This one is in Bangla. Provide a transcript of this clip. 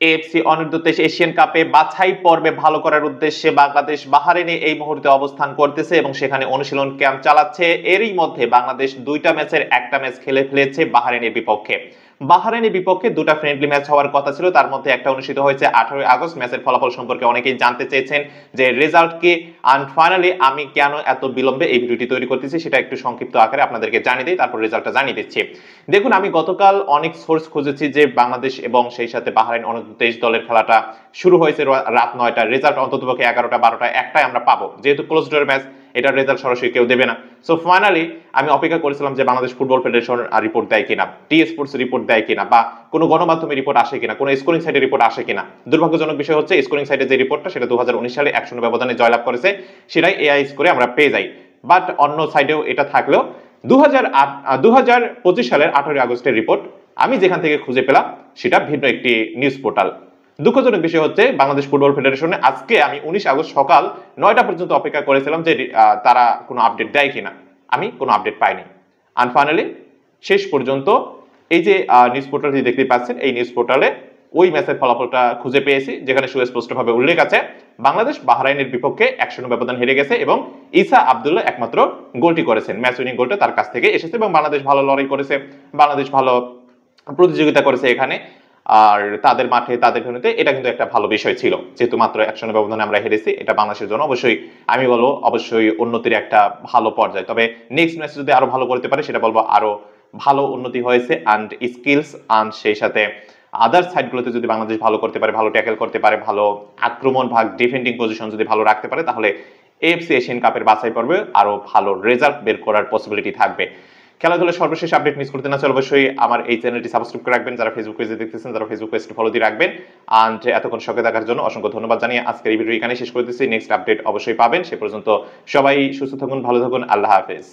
এএফসি অনূর্ধ্ব-23 এশিয়ান কাপে বাছাই পর্বে ভালো করার উদ্দেশ্যে বাংলাদেশ বাহরাইনে এই মুহূর্তে অবস্থান করতেছে এবং সেখানে অনুশীলন ক্যাম্প চালাচ্ছে। এরই মধ্যে বাংলাদেশ দুইটা ম্যাচের একটা ম্যাচ খেলে ফেলেছে বাহরাইনের বিপক্ষে। বাহরাইনের বিপক্ষে দুটা ফ্রেন্ডলি ম্যাচ হওয়ার কথা ছিল, তার মধ্যে একটা অনুষ্ঠিত হয়েছে 18 আগস্ট। ম্যাচের ফলাফল সম্পর্কে অনেকেই জানতে চেয়েছেন যে রেজাল্ট কি, এন্ড ফাইনালি আমি কেন এত বিলম্বে এই ভিডিওটি তৈরি করতেছি সেটা একটু সংক্ষিপ্ত আকারে আপনাদেরকে জানিয়ে দিই, তারপর রেজাল্টটা জানিয়ে দিচ্ছি। দেখুন, আমি গতকাল অনেক সোর্স খুঁজেছি যে বাংলাদেশ এবং সেই সাথে বাহরাইন অনূর্ধ্ব-23 দলের খেলাটা শুরু হয়েছে রাত 9টা, রেজাল্ট অন্ততপক্ষে 11টা 12টা একটাই আমরা পাবো, যেহেতু ক্লোজ ডোর ম্যাচ, এটার রেজাল্ট সরাসরি কেউ দেবে না। সো ফাইনালি আমি অপেক্ষা করেছিলাম যে বাংলাদেশ ফুটবল ফেডারেশন রিপোর্ট দেয় কিনা, টি স্পোর্টস রিপোর্ট দেয় কিনা, বা কোনো গণমাধ্যমে রিপোর্ট আসে কিনা, কোনো স্কোরিং সাইটে রিপোর্ট আসে কিনা। দুর্ভাগ্যজনক বিষয় হচ্ছে স্কোরিং সাইটে যে রিপোর্টটা সেটা 2019 সালে 1-0 ব্যবধানে জয়লাভ করেছে, সেটাই এআই স্কোরে আমরা পেয়ে যাই। বাট অন্য সাইডেও এটা থাকলেও 2025 সালের 18 আগস্টের রিপোর্ট আমি যেখান থেকে খুঁজে পেলাম সেটা ভিন্ন একটি নিউজ পোর্টাল। দুঃখজনক বিষয় হচ্ছে বাংলাদেশ ফুটবল ফেডারেশনে আজকে আমি 19 আগস্ট সকাল 9টা পর্যন্ত অপেক্ষা করেছিলাম যে তারা কোনো আপডেট দেয় কিনা, আমি কোনো আপডেট পাইনি। এন্ড ফাইনালি শেষ পর্যন্ত এই যে নিউজ পোর্টালটি দেখতে পাচ্ছেন, এই নিউজ পোর্টালে ওই ম্যাচের ফলাফলটা খুঁজে পেয়েছি, যেখানে সুস্পষ্টভাবে উল্লেখ আছে বাংলাদেশ বাহরাইনের বিপক্ষে 1-0 ব্যবধান হেরে গেছে এবং ঈসা আব্দুল্লাহ একমাত্র গোলটি করেছেন। ম্যাচ উইনিং গোলটা তার কাছ থেকে এসেছে এবং বাংলাদেশ ভালো লড়াই করেছে, বাংলাদেশ ভালো প্রতিযোগিতা করেছে এখানে। আর তাদের মাঠে তাদের ভেন্যুতে এটা কিন্তু একটা ভালো বিষয় ছিল, যেহেতু মাত্র 1-0 ব্যবধানে আমরা হেরেছি। এটা বাংলাদেশের জন্য অবশ্যই আমি বলবো অবশ্যই উন্নতির একটা ভালো পর্যায়ে। তবে নেক্সট ম্যাচে যদি আরো ভালো করতে পারে সেটা বলবো আরো ভালো উন্নতি হয়েছে, এন্ড স্কিলস এন্ড সেই সাথে আদার সাইডগুলোতে যদি বাংলাদেশ ভালো করতে পারে, ভালো ট্যাকেল করতে পারে, ভালো আক্রমণ ভাগ ডিফেন্ডিং পজিশন যদি ভালো রাখতে পারে, তাহলে এএফসি এশিয়ান কাপের বাছাই পর্বে আরো ভালো রেজাল্ট বের করার পসিবিলিটি থাকবে। খেলাধুলার সর্বশেষ আপডেট মিস করতে না চাইলে অবশ্যই আমার এই চ্যানেলটি সাবস্ক্রাইব করে রাখবেন। যারা ফেসবুক পেজে দেখতেছেন, যারা ফেসবুক পেজটি ফলো দিয়ে রাখবেন। এন্ড এতক্ষণ সঙ্গে থাকার জন্য অসংখ্য ধন্যবাদ জানিয়ে আজকের এই ভিডিও এখানে শেষ করে দিচ্ছি। নেক্সট আপডেট অবশ্যই পাবেন। সে পর্যন্ত সবাই সুস্থ থাকুন, ভালো থাকুন, আল্লাহ হাফেজ।